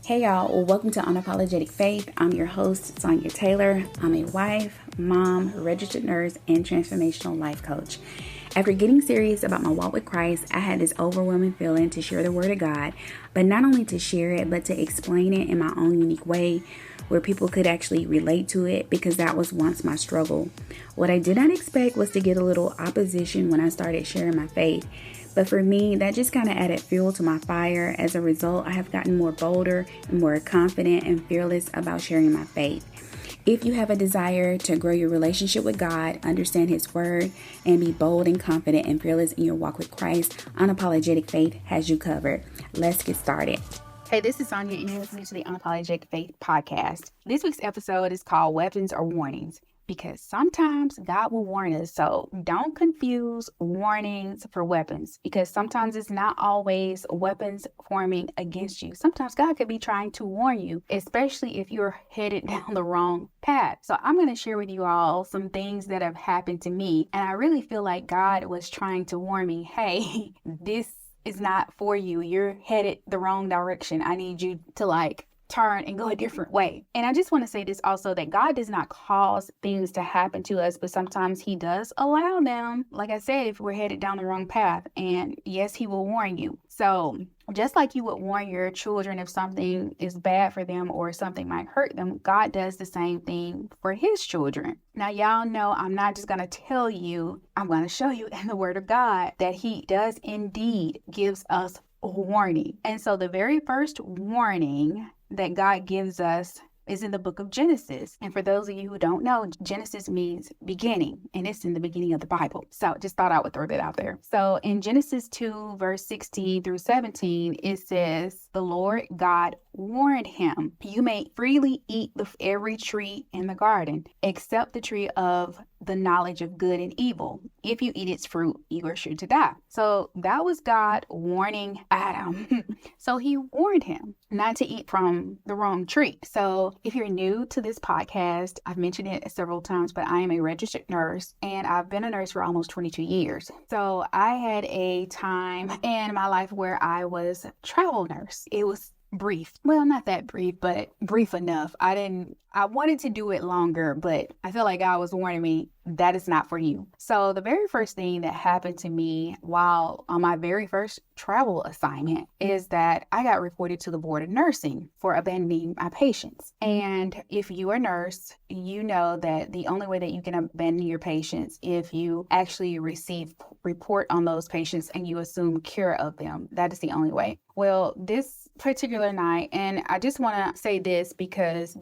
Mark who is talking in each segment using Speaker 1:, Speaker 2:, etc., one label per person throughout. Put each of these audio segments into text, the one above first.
Speaker 1: Hey y'all, well, welcome to Unapologetic Faith. I'm your host, Sonya Taylor. I'm a wife, mom, registered nurse, and transformational life coach. After getting serious about my walk with Christ, I had this overwhelming feeling to share the Word of God, but not only to share it, but to explain it in my own unique way where people could actually relate to it, because that was once my struggle. What I did not expect was to get a little opposition when I started sharing my faith. But for me, that just kind of added fuel to my fire. As a result, I have gotten more bolder and more confident and fearless about sharing my faith. If you have a desire to grow your relationship with God, understand His Word, and be bold and confident and fearless in your walk with Christ, Unapologetic Faith has you covered. Let's get started. Hey, this is Sonya, and you're listening to the Unapologetic Faith podcast. This week's episode is called Weapons or Warnings, because sometimes God will warn us. So don't confuse warnings for weapons, because sometimes it's not always weapons forming against you. Sometimes God could be trying to warn you, especially if you're headed down the wrong path. So I'm going to share with you all some things that have happened to me. And I really feel like God was trying to warn me, hey, this is not for you. You're headed the wrong direction. I need you to turn and go a different way. And I just want to say this also, that God does not cause things to happen to us, but sometimes He does allow them. Like I said, if we're headed down the wrong path, and yes, He will warn you. So just like you would warn your children if something is bad for them or something might hurt them, God does the same thing for His children. Now, y'all know I'm not just going to tell you, I'm going to show you in the Word of God that He does indeed gives us a warning. And so the very first warning that God gives us is in the book of Genesis. And for those of you who don't know, Genesis means beginning, and it's in the beginning of the Bible. So just thought I would throw that out there. So in Genesis 2, verse 16 through 17, it says, the Lord God warned him, you may freely eat of every tree in the garden, except the tree of the knowledge of good and evil. If you eat its fruit, you are sure to die. So that was God warning Adam. So He warned him not to eat from the wrong tree. So if you're new to this podcast, I've mentioned it several times, but I am a registered nurse, and I've been a nurse for almost 22 years. So I had a time in my life where I was a travel nurse. It was brief. Well, not that brief, but brief enough. I wanted to do it longer, but I feel like God was warning me that is not for you. So the very first thing that happened to me while on my very first travel assignment is that I got reported to the board of nursing for abandoning my patients. And if you're a nurse, you know that the only way that you can abandon your patients if you actually receive report on those patients and you assume care of them. That is the only way. Well, this particular night, and I just want to say this because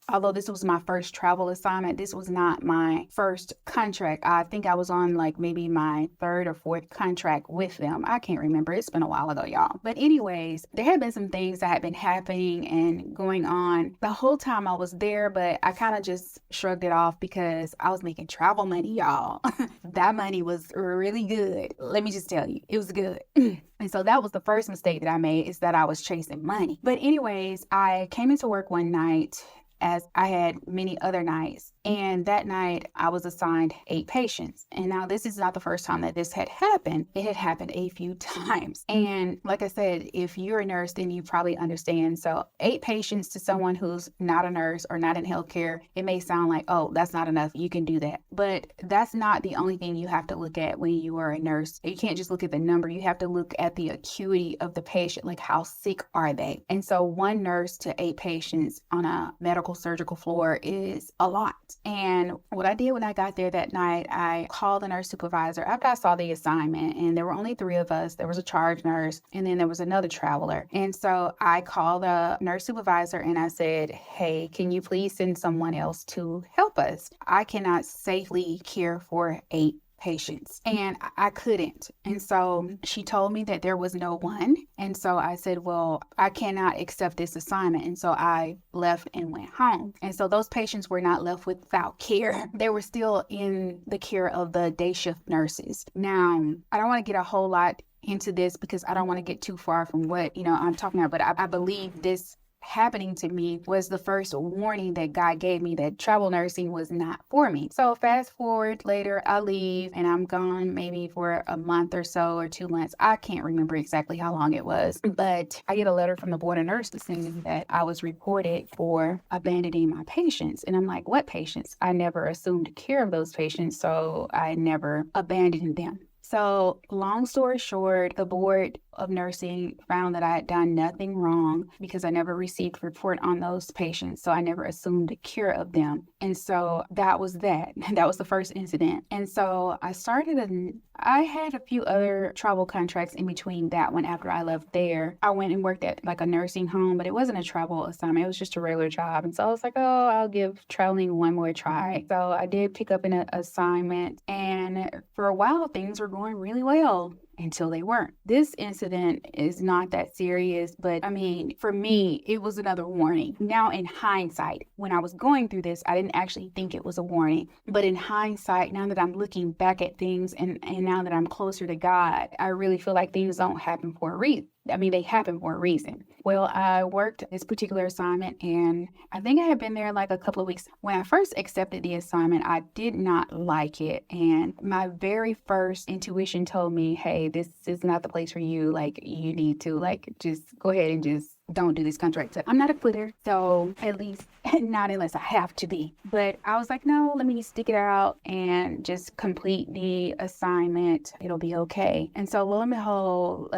Speaker 1: although this was my first travel assignment, this was not my first contract. I think I was on maybe my third or fourth contract with them. I can't remember. It's been a while ago, y'all. But anyways, there had been some things that had been happening and going on the whole time I was there, but I kind of just shrugged it off because I was making travel money, y'all. That money was really good. Let me just tell you, it was good. And so that was the first mistake that I made, is that I was chasing money. But anyways, I came into work one night, as I had many other nights. And that night I was assigned 8 patients. And now this is not the first time that this had happened. It had happened a few times. And like I said, if you're a nurse, then you probably understand. So 8 patients to someone who's not a nurse or not in healthcare, it may sound like, oh, that's not enough. You can do that. But that's not the only thing you have to look at when you are a nurse. You can't just look at the number. You have to look at the acuity of the patient, like how sick are they? And so 1 nurse to 8 patients on a medical surgical floor is a lot. And what I did when I got there that night, I called the nurse supervisor after I saw the assignment, and there were only 3 of us. There was a charge nurse, and then there was another traveler. And so I called the nurse supervisor and I said, hey, can you please send someone else to help us? I cannot safely care for 8 patients, and I couldn't. And so she told me that there was no one. And so I said, well, I cannot accept this assignment. And so I left and went home. And so those patients were not left without care. They were still in the care of the day shift nurses. Now, I don't want to get a whole lot into this because I don't want to get too far from what, I'm talking about, but I believe this happening to me was the first warning that God gave me that travel nursing was not for me. So fast forward later, I leave and I'm gone maybe for a month or so or 2 months. I can't remember exactly how long it was, but I get a letter from the board of nurses saying that I was reported for abandoning my patients. And I'm like, what patients? I never assumed care of those patients, so I never abandoned them. So long story short, the board of nursing found that I had done nothing wrong because I never received report on those patients. So I never assumed care of them. And so that was that. That was the first incident. And so I had a few other travel contracts in between that one after I left there. I went and worked at like a nursing home, but it wasn't a travel assignment. It was just a regular job. And so I was like, oh, I'll give traveling one more try. So I did pick up an assignment, and for a while things were going really well until they weren't. This incident is not that serious, but I mean, for me, it was another warning. Now in hindsight, when I was going through this, I didn't actually think it was a warning. But in hindsight, now that I'm looking back at things and now that I'm closer to God, I really feel like things don't happen for a reason. I mean, they happen for a reason. Well, I worked this particular assignment, and I think I had been there like a couple of weeks. When I first accepted the assignment, I did not like it. And my very first intuition told me, hey, this is not the place for you. Like, you need to just go ahead and just don't do this contract. So I'm not a quitter, so at least not unless I have to be. But I was like, no, let me stick it out and just complete the assignment. It'll be okay. And so lo and behold,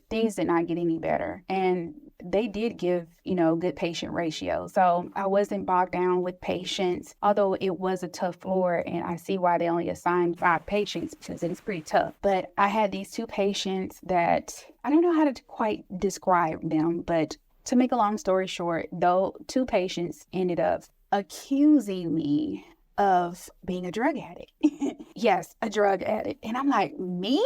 Speaker 1: things did not get any better. And they did give, good patient ratio. So I wasn't bogged down with patients, although it was a tough floor, and I see why they only assigned 5 patients because it is pretty tough. But I had these 2 patients that I don't know how to quite describe them, but to make a long story short, though, 2 patients ended up accusing me of being a drug addict. Yes, a drug addict. And I'm like, me?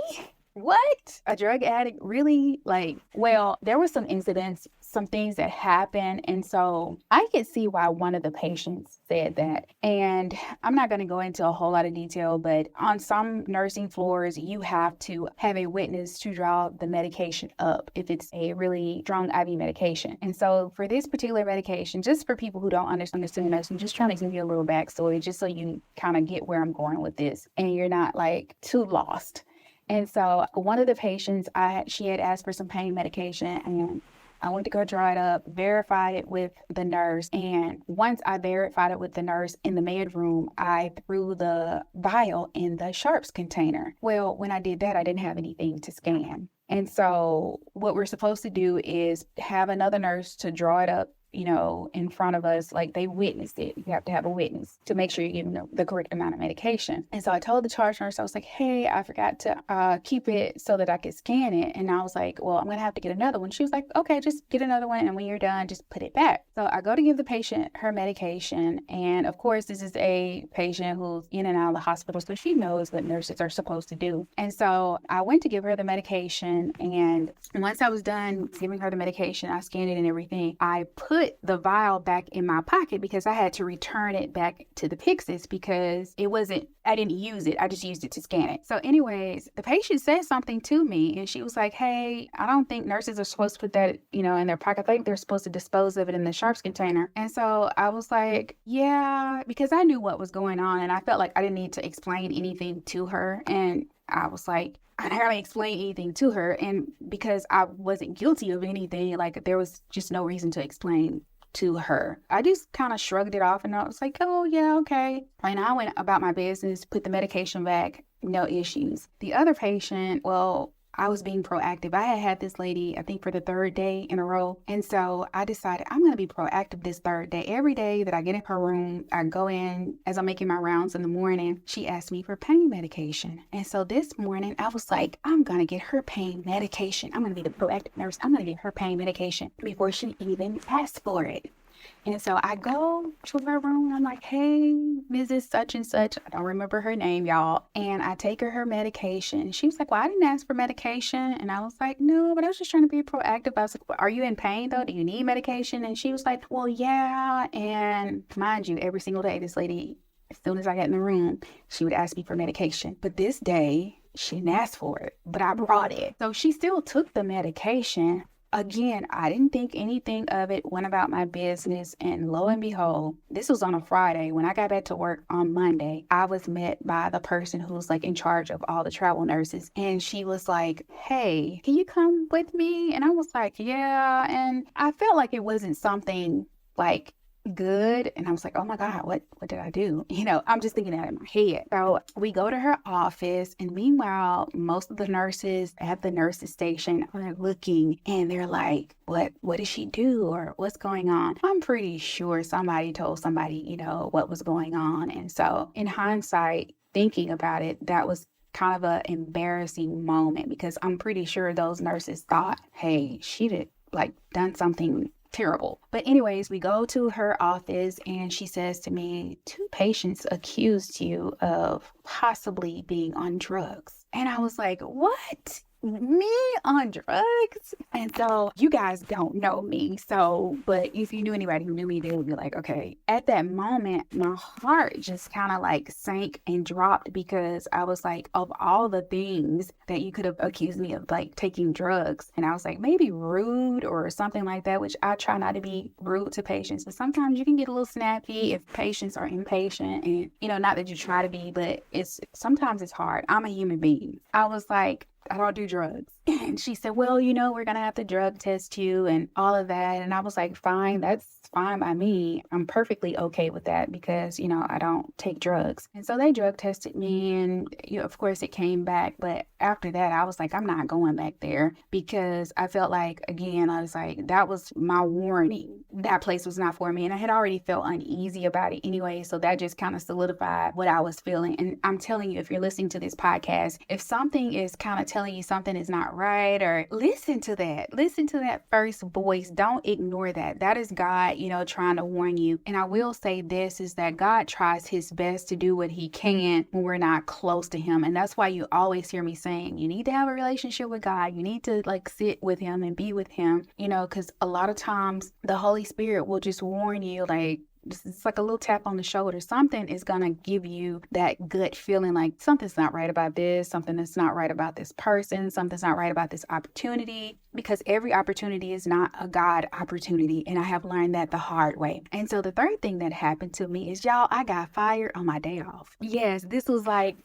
Speaker 1: What? A drug addict? Really? There were some incidents, some things that happened. And so I could see why one of the patients said that. And I'm not going to go into a whole lot of detail, but on some nursing floors, you have to have a witness to draw the medication up if it's a really strong IV medication. And so for this particular medication, just for people who don't understand medicine, I'm just trying to give you a little backstory just so you kind of get where I'm going with this and you're not too lost. And so one of the patients, she had asked for some pain medication, and I went to go draw it up, verified it with the nurse. And once I verified it with the nurse in the med room, I threw the vial in the sharps container. Well, when I did that, I didn't have anything to scan. And so what we're supposed to do is have another nurse to draw it up, in front of us, like they witnessed it. You have to have a witness to make sure you're giving the correct amount of medication. And so I told the charge nurse, I was like, hey, I forgot to keep it so that I could scan it. And I was like, well, I'm going to have to get another one. She was like, okay, just get another one. And when you're done, just put it back. So I go to give the patient her medication. And of course, this is a patient who's in and out of the hospital, so she knows what nurses are supposed to do. And so I went to give her the medication. And once I was done giving her the medication, I scanned it and everything. I put the vial back in my pocket because I had to return it back to the Pyxis because I didn't use it. I just used it to scan it. So anyways, the patient said something to me and she was like, hey, I don't think nurses are supposed to put that, in their pocket. I think they're supposed to dispose of it in the sharps container. And so I was like, yeah, because I knew what was going on and I felt like I didn't need to explain anything to her. And I was like, I didn't really explain anything to her. And because I wasn't guilty of anything, there was just no reason to explain to her. I just kind of shrugged it off and I was like, oh yeah, okay. And I went about my business, put the medication back, no issues. The other patient, I was being proactive. I had this lady, I think for the 3rd day in a row. And so I decided I'm going to be proactive this 3rd day. Every day that I get in her room, I go in as I'm making my rounds in the morning. She asked me for pain medication. And so this morning I was like, I'm going to get her pain medication. I'm going to be the proactive nurse. I'm going to get her pain medication before she even asks for it. And so I go to her room. I'm like, hey, Mrs. Such and Such. I don't remember her name, y'all. And I take her medication. She was like, well, I didn't ask for medication. And I was like, no, but I was just trying to be proactive. I was like, well, are you in pain though? Do you need medication? And she was like, well, yeah. And mind you, every single day, this lady, as soon as I got in the room, she would ask me for medication. But this day, she didn't ask for it, but I brought it. So she still took the medication. again, I didn't think anything of it, went about my business, and lo and behold, this was on a Friday. When I got back to work on Monday, I was met by the person who's like in charge of all the travel nurses. And she was like, hey, can you come with me? And I was like, yeah. And I felt like it wasn't something like good. And I was like, oh my God, what did I do? I'm just thinking that in my head. So we go to her office, and meanwhile, most of the nurses at the nurses station are looking, and they're like, what did she do, or what's going on? I'm pretty sure somebody told somebody, what was going on. And so in hindsight, thinking about it, that was kind of an embarrassing moment, because I'm pretty sure those nurses thought, hey, she did like done something terrible. But anyways, we go to her office, and she says to me, 2 patients accused you of possibly being on drugs. And I was like, what? Me on drugs? And so you guys don't know me. But if you knew anybody who knew me, they would be like, okay. At that moment, my heart just kind of like sank and dropped, because I was like, of all the things that you could have accused me of, like taking drugs. And I was like, maybe rude or something like that, which I try not to be rude to patients. But sometimes you can get a little snappy if patients are impatient, and, not that you try to be, but sometimes it's hard. I'm a human being. I was like, I don't do drugs. And she said, well, we're going to have to drug test you and all of that. And I was like, fine, that's fine by me. I'm perfectly okay with that, because, I don't take drugs. And so they drug tested me, and, of course it came back. But after that, I was like, I'm not going back there, because I felt like, again, I was like, that was my warning. That place was not for me. And I had already felt uneasy about it anyway. So that just kind of solidified what I was feeling. And I'm telling you, if you're listening to this podcast, if something is kind of telling you something is not right, or listen to that first voice. Don't ignore that. That is God, trying to warn you. And I will say this, is that God tries his best to do what he can when we're not close to him. And that's why you always hear me saying, you need to have a relationship with God. You need to like sit with him and be with him, because a lot of times the Holy Spirit will just warn you, like, it's like a little tap on the shoulder. Something is going to give you that gut feeling like something's not right about this, something that's not right about this person, something's not right about this opportunity, because every opportunity is not a God opportunity. And I have learned that the hard way. And so the third thing that happened to me is, y'all, I got fired on my day off. Yes, this was like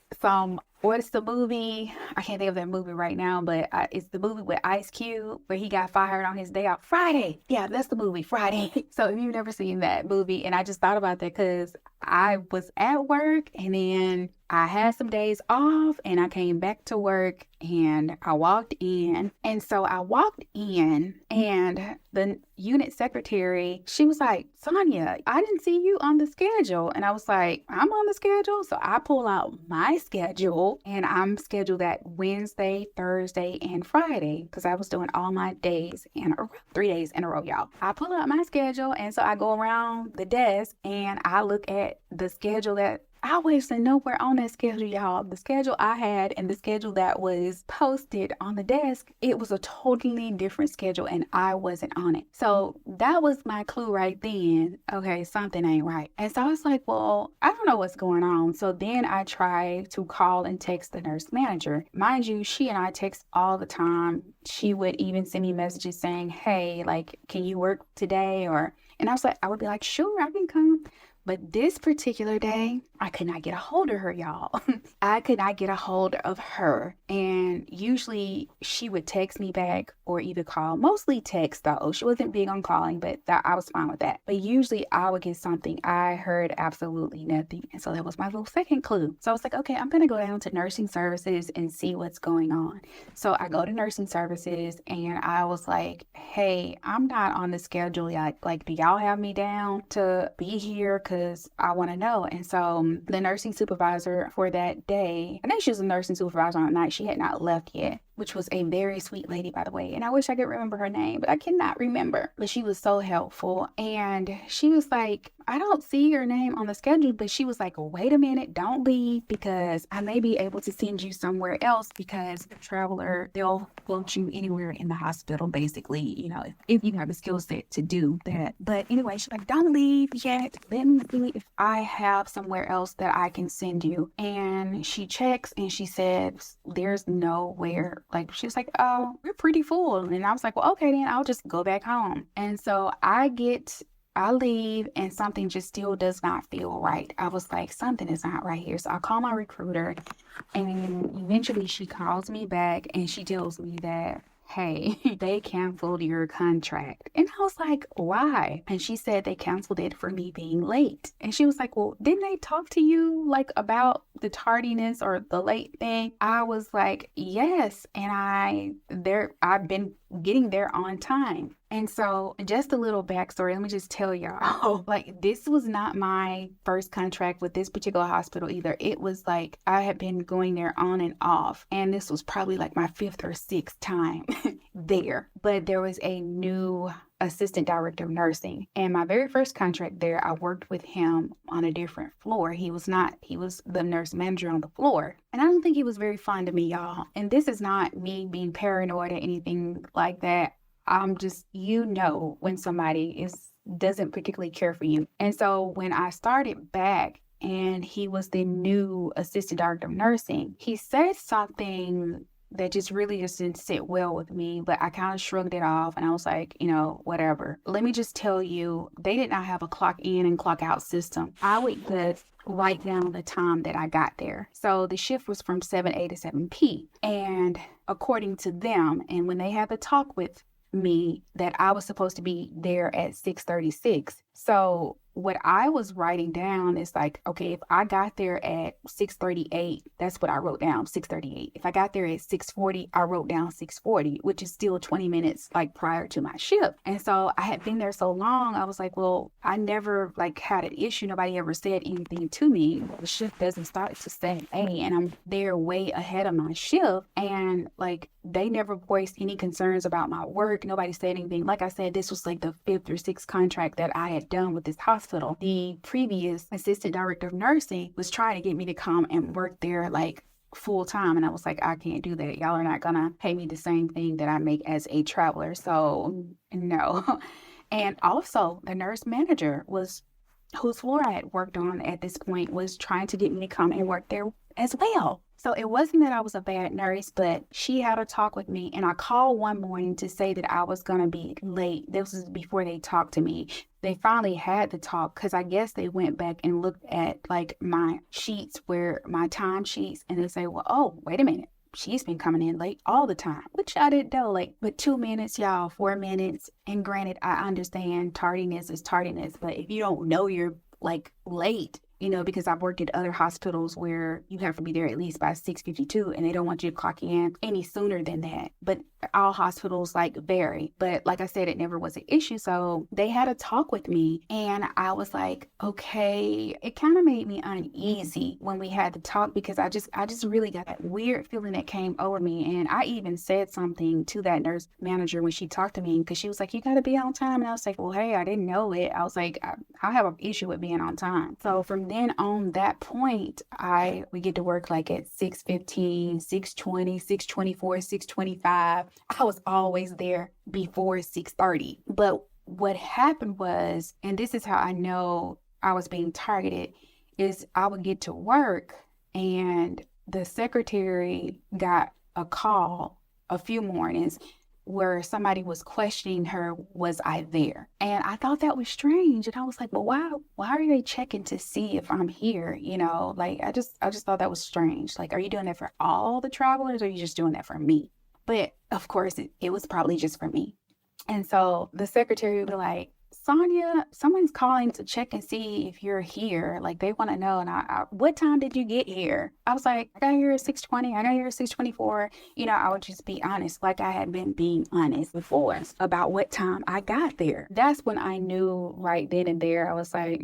Speaker 1: what's the movie? I can't think of that movie right now, but it's the movie with Ice Cube where he got fired on his day off. Friday. Yeah, that's the movie, Friday. So if you've never seen that movie, and I just thought about that because I was at work, and then I had some days off, and I came back to work, and I walked in. And so I walked in, and the unit secretary, she was like, Sonya, I didn't see you on the schedule. And I was like, I'm on the schedule. So I pull out my schedule, and I'm scheduled that Wednesday, Thursday, and Friday, because I was doing all my days in a row, 3 days in a row, y'all. I pull out my schedule, and so I go around the desk, and I look at the schedule that I wasn't nowhere on that schedule, y'all. The schedule I had and the schedule that was posted on the desk, it was a totally different schedule, and I wasn't on it. So that was my clue right then. Okay, something ain't right. And so I was like, well, I don't know what's going on. So then I tried to call and text the nurse manager. Mind you, she and I text all the time. She would even send me messages saying, hey, like, can you work today? And I would be like, sure, I can come. But this particular day, I could not get a hold of her, y'all. I could not get a hold of her. And usually she would text me back or either call. Mostly text, though. She wasn't big on calling, but I was fine with that. But usually I would get something. I heard absolutely nothing. And so that was my little second clue. So I was like, okay, I'm going to go down to nursing services and see what's going on. So I go to nursing services, and I was like, hey, I'm not on the schedule yet. Like, do y'all have me down to be here? Because I want to know. And so the nursing supervisor for that day, I think she was a nursing supervisor on the night. She had not left yet, which was a very sweet lady, by the way. And I wish I could remember her name, but I cannot remember. But she was so helpful. And she was like, I don't see your name on the schedule, but she was like, wait a minute, don't leave, because I may be able to send you somewhere else, because the traveler, they'll float you anywhere in the hospital, basically, if you have the skill set to do that. But anyway, she's like, don't leave yet. Let me see if I have somewhere else that I can send you. And she checks, and she says, there's nowhere Like, she was like, oh, we're pretty full. And I was like, well, okay, then I'll just go back home. And so I leave and something just still does not feel right. I was like, something is not right here. So I call my recruiter, and eventually she calls me back and she tells me that, hey, they canceled your contract. And I was like, why? And she said they canceled it for me being late. And she was like, well, didn't they talk to you like about the tardiness or the late thing? I was like, yes. And I've been getting there on time. And so just a little backstory, let me just tell y'all, like, this was not my first contract with this particular hospital either. It was like I had been going there on and off, and this was probably like my 5th or 6th time there. But there was a new assistant director of nursing, and my very first contract there, I worked with him on a different floor. He was the nurse manager on the floor, and I don't think he was very fond of me, y'all. And this is not me being paranoid or anything like that. I'm just, when somebody doesn't particularly care for you. And so when I started back and he was the new assistant director of nursing, he said something that just didn't sit well with me, but I kind of shrugged it off and I was like, whatever. Let me just tell you, they did not have a clock in and clock out system. I would just write down the time that I got there. So the shift was from 7 a to 7 p. And according to them, and when they had the talk with me, that I was supposed to be there at 6:36. So what I was writing down is like, okay, if I got there at 6:38, that's what I wrote down, 6:38. If I got there at 6:40, I wrote down 6:40, which is still 20 minutes like prior to my shift. And so I had been there so long, I was like, well, I never like had an issue. Nobody ever said anything to me. The shift doesn't start to 7 a, and I'm there way ahead of my shift. And like, they never voiced any concerns about my work. Nobody said anything. Like I said, this was like the 5th or 6th contract that I had done with this hospital. The previous assistant director of nursing was trying to get me to come and work there like full time. And I was like, I can't do that. Y'all are not going to pay me the same thing that I make as a traveler. So no. And also the nurse manager whose floor I had worked on at this point was trying to get me to come and work there as well. So it wasn't that I was a bad nurse, but she had a talk with me, and I called one morning to say that I was going to be late. This was before they talked to me. They finally had the talk because I guess they went back and looked at like my sheets, where my time sheets, and they say, well, oh, wait a minute. She's been coming in late all the time, which I didn't know, like, but 2 minutes, y'all, 4 minutes. And granted, I understand tardiness is tardiness, but if you don't know you're like late, because I've worked at other hospitals where you have to be there at least by 6:52 and they don't want you to clock in any sooner than that. But all hospitals like vary. But like I said, it never was an issue. So they had a talk with me and I was like, okay, it kind of made me uneasy when we had the talk because I just really got that weird feeling that came over me. And I even said something to that nurse manager when she talked to me because she was like, you got to be on time. And I was like, well, hey, I didn't know it. I was like, I have an issue with being on time. So from then on that point, we get to work like at 6:15, 6:20, 6:24, 6:25. I was always there before 6:30. But what happened was, and this is how I know I was being targeted, is I would get to work and the secretary got a call a few mornings where somebody was questioning her, was I there? And I thought that was strange. And I was like, well, why are they checking to see if I'm here? Like I just thought that was strange. Like, are you doing that for all the travelers or are you just doing that for me? But of course it was probably just for me. And so the secretary would be like, Sonya, someone's calling to check and see if you're here. Like, they want to know. And what time did you get here? I was like, I got here at 6:20. I got here at 6:24. I would just be honest, like I had been being honest before about what time I got there. That's when I knew right then and there. I was like,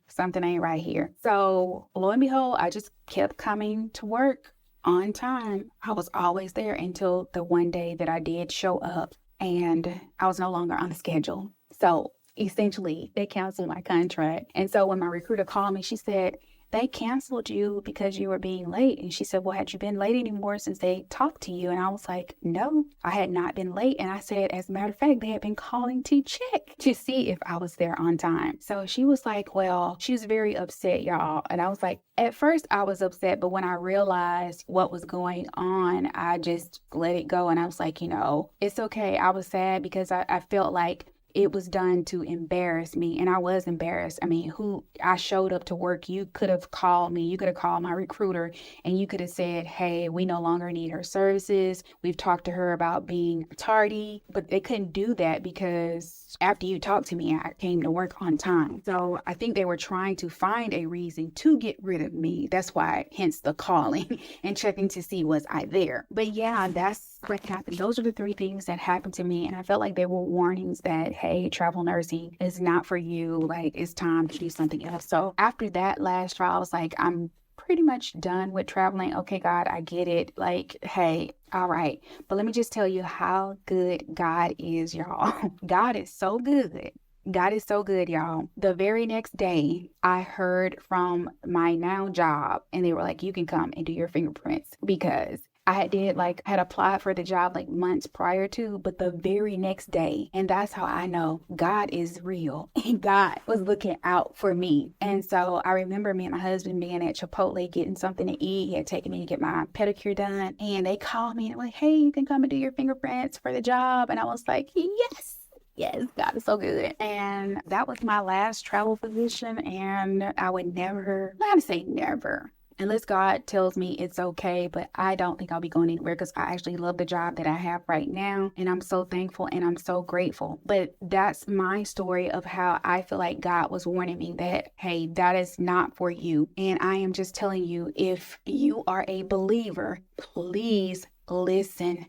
Speaker 1: something ain't right here. So lo and behold, I just kept coming to work on time. I was always there until the one day that I did show up and I was no longer on the schedule. So essentially, they canceled my contract. And so when my recruiter called me, she said, they canceled you because you were being late. And she said, well, had you been late anymore since they talked to you? And I was like, no, I had not been late. And I said, as a matter of fact, they had been calling to check to see if I was there on time. So she was like, well, she was very upset, y'all. And I was like, at first I was upset, but when I realized what was going on, I just let it go. And I was like, it's okay. I was sad because I felt like it was done to embarrass me, and I was embarrassed. I mean, I showed up to work. You could have called me. You could have called my recruiter, and you could have said, hey, we no longer need her services. We've talked to her about being tardy, but they couldn't do that because after you talked to me, I came to work on time. So I think they were trying to find a reason to get rid of me. That's why, hence the calling and checking to see was I there. But yeah, that's what happened. Those are the 3 things that happened to me. And I felt like they were warnings that, hey, travel nursing is not for you. Like, it's time to do something else. So after that last trial, I was like, I'm pretty much done with traveling. Okay, God, I get it. Like, hey, all right. But let me just tell you how good God is, y'all. God is so good. God is so good, y'all. The very next day, I heard from my now job, and they were like, you can come and do your fingerprints, because I had applied for the job like months prior to, but the very next day. And that's how I know God is real and God was looking out for me. And so I remember me and my husband being at Chipotle getting something to eat. He had taken me to get my pedicure done, and they called me and were like, hey, you can come and do your fingerprints for the job. And I was like, yes. Yes, God is so good. And that was my last travel position. And I would never, not to say never, unless God tells me it's okay, but I don't think I'll be going anywhere because I actually love the job that I have right now. And I'm so thankful and I'm so grateful. But that's my story of how I feel like God was warning me that, hey, that is not for you. And I am just telling you, if you are a believer, please listen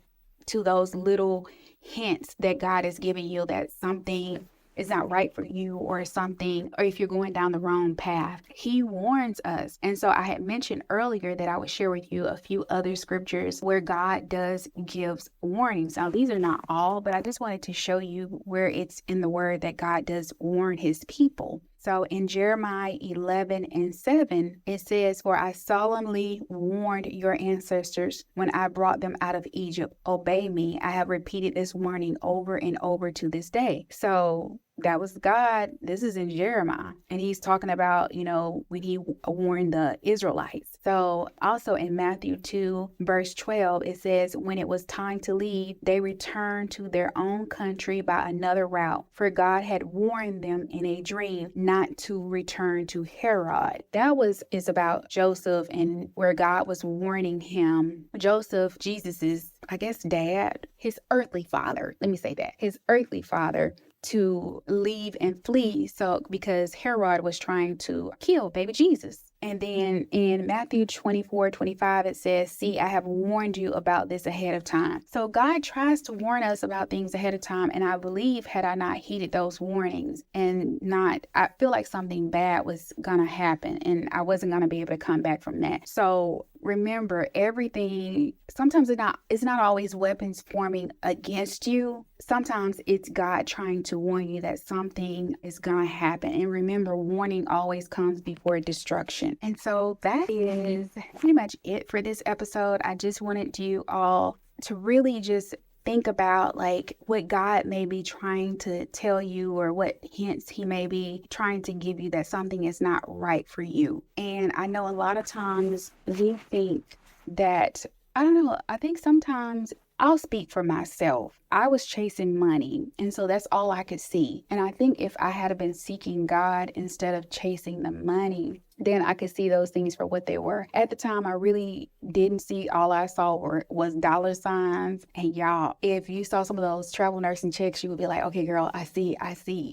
Speaker 1: to those little hints that God is giving you that something is not right for you, or something, or if you're going down the wrong path. He warns us. And so I had mentioned earlier that I would share with you a few other scriptures where God does gives warnings. Now, these are not all, but I just wanted to show you where it's in the word that God does warn his people. So in Jeremiah 11:7, it says, for I solemnly warned your ancestors when I brought them out of Egypt. Obey me. I have repeated this warning over and over to this day. So that was God. This is in Jeremiah. And he's talking about, when he warned the Israelites. So also in Matthew 2:12, it says, when it was time to leave, they returned to their own country by another route, for God had warned them in a dream not to return to Herod. That is about Joseph, and where God was warning him. Joseph, Jesus's, I guess, dad, his earthly father. Let me say that. His earthly father, to leave and flee. So because Herod was trying to kill baby Jesus. And then in Matthew 24:25, it says, see, I have warned you about this ahead of time. So God tries to warn us about things ahead of time. And I believe had I not heeded those warnings I feel like something bad was going to happen and I wasn't going to be able to come back from that. So remember, everything, sometimes it's not always weapons forming against you. Sometimes it's God trying to warn you that something is going to happen. And remember, warning always comes before destruction. And so that is pretty much it for this episode. I just wanted you all to really just think about like what God may be trying to tell you, or what hints he may be trying to give you that something is not right for you. And I know a lot of times we think that, I don't know, I think sometimes, I'll speak for myself. I was chasing money, and so that's all I could see. And I think if I had been seeking God instead of chasing the money, then I could see those things for what they were. At the time, I really didn't see. All I saw was dollar signs. And y'all, if you saw some of those travel nursing checks, you would be like, okay, girl, I see.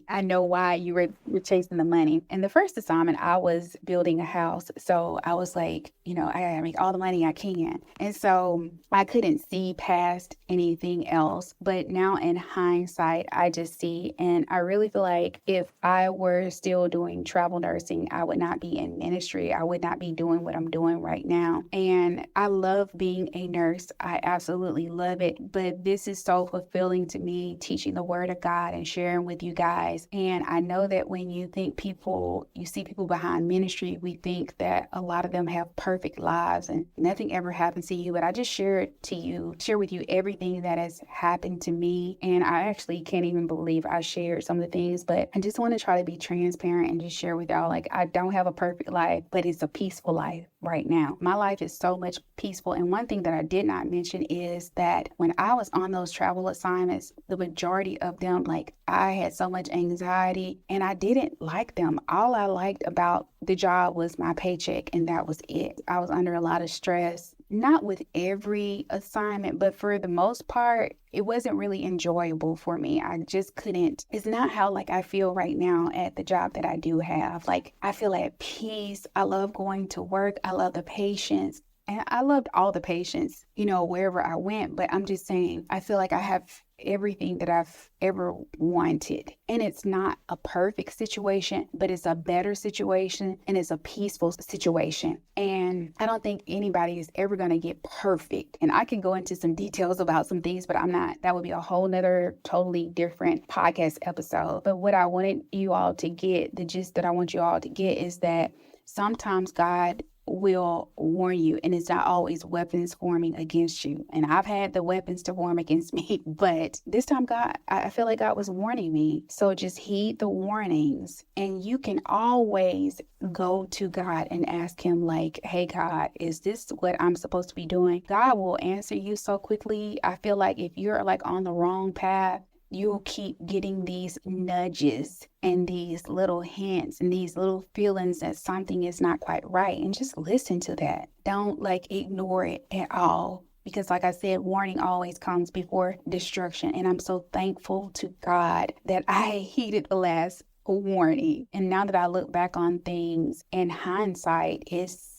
Speaker 1: I know why you were chasing the money. And the first assignment, I was building a house. So I was like, I gotta make all the money I can. And so I couldn't see past anything else. But now in hindsight, I just see, and I really feel like if I were still doing travel nursing, I would not be in ministry. I would not be doing what I'm doing right now. And I love being a nurse. I absolutely love it. But this is so fulfilling to me, teaching the word of God and sharing with you guys. And I know that when you see people behind ministry, we think that a lot of them have perfect lives and nothing ever happens to you. But I just share with you everything that has happened to me. And I actually can't even believe I shared some of the things, but I just want to try to be transparent and just share with y'all, like, I don't have a perfect life, but it's a peaceful life right now. My life is so much peaceful. And one thing that I did not mention is that when I was on those travel assignments, the majority of them, like, I had so much anxiety and I didn't like them. All I liked about the job was my paycheck, and that was it. I was under a lot of stress, not with every assignment, but for the most part, it wasn't really enjoyable for me. I just couldn't. It's not how like I feel right now at the job that I do have. Like, I feel at peace. I love going to work. I love the patients. And I loved all the patients, wherever I went. But I'm just saying, I feel like I have everything that I've ever wanted. And it's not a perfect situation, but it's a better situation and it's a peaceful situation. And I don't think anybody is ever going to get perfect. And I can go into some details about some things, but I'm not. That would be a whole nother totally different podcast episode. But what I wanted you all to get, the gist that I want you all to get, is that sometimes God will warn you, and it's not always weapons forming against you. And I've had the weapons to form against me, but this time I feel like God was warning me. So just heed the warnings, and you can always go to God and ask him, like, hey God, is this what I'm supposed to be doing? God will answer you so quickly. I feel like if you're like on the wrong path, you'll keep getting these nudges and these little hints and these little feelings that something is not quite right. And just listen to that. Don't ignore it at all. Because like I said, warning always comes before destruction. And I'm so thankful to God that I heeded the last warning. And now that I look back on things in hindsight, it's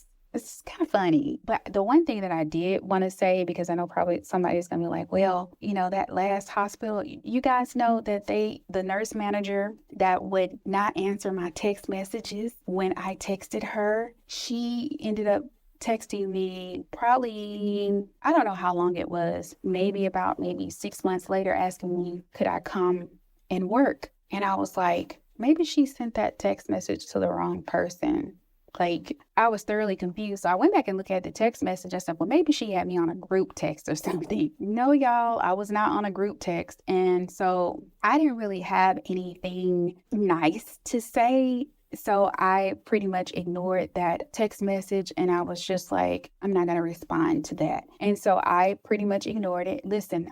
Speaker 1: kind of funny. But the one thing that I did want to say, because I know probably somebody's going to be like, well, that last hospital, you guys know that the nurse manager that would not answer my text messages when I texted her, she ended up texting me probably, I don't know how long it was, maybe 6 months later, asking me, could I come and work? And I was like, maybe she sent that text message to the wrong person. Like, I was thoroughly confused. So I went back and looked at the text message. I said, well, maybe she had me on a group text or something. No, y'all, I was not on a group text. And so I didn't really have anything nice to say. So I pretty much ignored that text message, and I was just like, I'm not going to respond to that. And so I pretty much ignored it. Listen,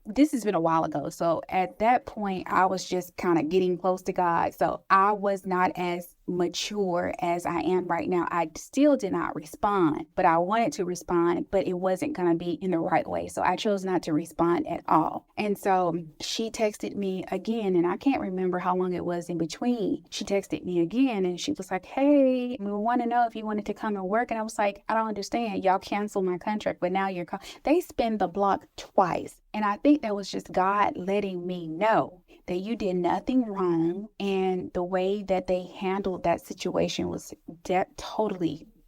Speaker 1: this has been a while ago. So at that point, I was just kind of getting close to God. So I was not as mature as I am right now. I still did not respond, but I wanted to respond, but it wasn't going to be in the right way. So I chose not to respond at all. And so she texted me again, and I can't remember how long it was in between. She texted me again, and she was like, hey, we want to know if you wanted to come and work. And I was like, I don't understand. Y'all canceled my contract, but now they spin the block twice. And I think that was just God letting me know that you did nothing wrong. And the way that they handled that situation was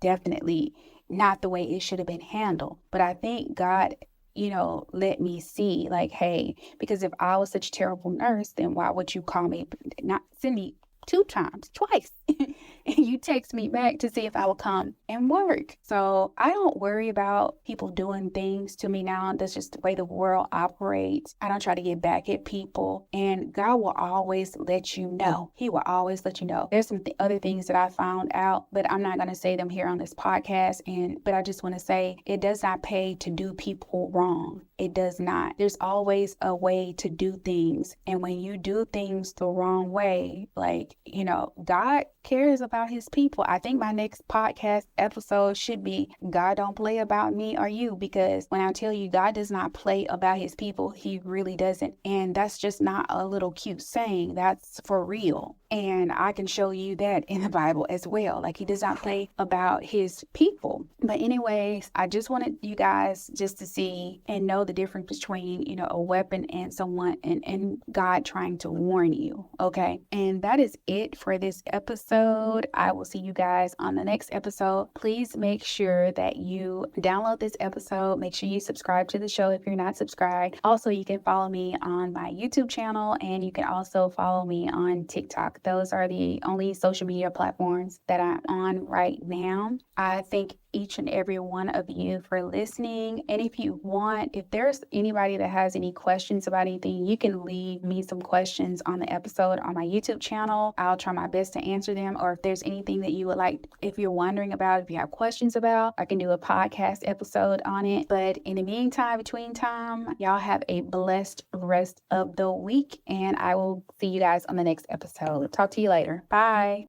Speaker 1: definitely not the way it should have been handled. But I think God, let me see, like, hey, because if I was such a terrible nurse, then why would you call me, not send me twice, and you text me back to see if I will come and work. So I don't worry about people doing things to me now. That's just the way the world operates. I don't try to get back at people, and God will always let you know. He will always let you know. There's some other things that I found out, but I'm not going to say them here on this podcast. But I just want to say, it does not pay to do people wrong. It does not. There's always a way to do things. And when you do things the wrong way, God cares about his people. I think my next podcast episode should be, God don't play about me or you, because when I tell you God does not play about his people, he really doesn't. And that's just not a little cute saying. That's for real. And I can show you that in the Bible as well. Like, he does not play about his people. But anyways, I just wanted you guys just to see and know the difference between, a weapon and someone and God trying to warn you. Okay. And that is it for this episode. I will see you guys on the next episode. Please make sure that you download this episode. Make sure you subscribe to the show if you're not subscribed. Also, you can follow me on my YouTube channel, and you can also follow me on TikTok. Those are the only social media platforms that I'm on right now. I thank each and every one of you for listening. And if there's anybody that has any questions about anything, you can leave me some questions on the episode on my YouTube channel. I'll try my best to answer them. Or if there's anything that you would like, if you're wondering about, if you have questions about, I can do a podcast episode on it. But in the meantime, between time, y'all have a blessed rest of the week, and I will see you guys on the next episode. Talk to you later. Bye.